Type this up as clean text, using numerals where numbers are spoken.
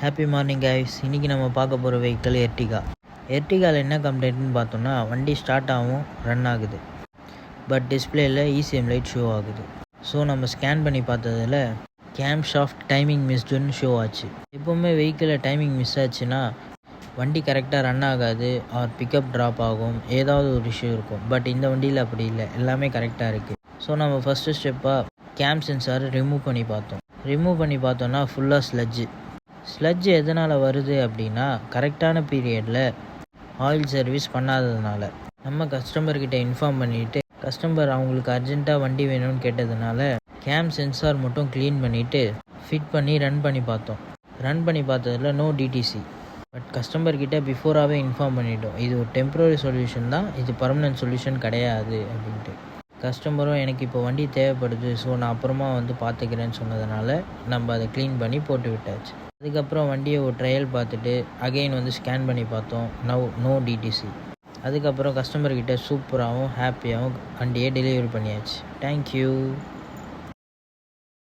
Happy morning guys. இன்றைக்கி நம்ம பார்க்க போகிற வெஹிக்கிள் எர்டிகா. எர்டிகாவில் என்ன கம்ப்ளைண்ட்னு பார்த்தோம்னா, வண்டி ஸ்டார்ட் ஆகும், ரன் ஆகுது, பட் டிஸ்பிளேயில் இசிஎம் லைட் ஷோ ஆகுது. ஸோ நம்ம ஸ்கேன் பண்ணி பார்த்ததில் கேம் ஷாஃப்ட் டைமிங் மிஸ்டுன்னு ஷோ ஆச்சு. எப்போவுமே வெஹிக்கிளில் டைமிங் மிஸ் ஆச்சுன்னா வண்டி கரெக்டாக ரன் ஆகாது, ஆர் பிக்கப் ட்ராப் ஆகும், ஏதாவது ஒரு இஷ்யூ இருக்கும். பட் இந்த வண்டியில் அப்படி இல்லை, எல்லாமே கரெக்டாக இருக்குது. ஸோ நம்ம ஃபஸ்ட்டு ஸ்டெப்பாக கேம் சென்சாரை ரிமூவ் பண்ணி பார்த்தோம்னா ஃபுல்லாக ஸ்லட்ஜ் எதனால் வருது அப்படின்னா, கரெக்டான பீரியடில் ஆயில் சர்வீஸ் பண்ணாததுனால. நம்ம கஸ்டமர்கிட்ட இன்ஃபார்ம் பண்ணிவிட்டு, கஸ்டமர் அவங்களுக்கு அர்ஜென்ட்டாக வண்டி வேணும்னு கேட்டதுனால கேம் சென்சார் மட்டும் க்ளீன் பண்ணிவிட்டு ஃபிட் பண்ணி ரன் பண்ணி பார்த்ததில் நோ டிடிசி. பட் கஸ்டமர்கிட்ட பிஃபோராகவே இன்ஃபார்ம் பண்ணிட்டோம், இது ஒரு டெம்ப்ரரி சொல்யூஷன் தான், இது பர்மனெண்ட் சொல்யூஷன் கிடையாது அப்படின்ட்டு. கஸ்டமரும் எனக்கு இப்போ வண்டி தேவைப்படுது, ஸோ நான் அப்புறமா பார்த்துக்கிறேன்னு சொன்னதுனால நம்ம அதை க்ளீன் பண்ணி போட்டு விட்டாச்சு. அதுக்கப்புறம் வண்டியை ஒரு ட்ரையல் பார்த்துட்டு அகெயின் ஸ்கேன் பண்ணி பார்த்தோம், நோ டிடிசி. அதுக்கப்புறம் கஸ்டமர்கிட்ட சூப்பராகவும் ஹாப்பியாகவும் வண்டியை டெலிவரி பண்ணியாச்சு. தேங்க்யூ.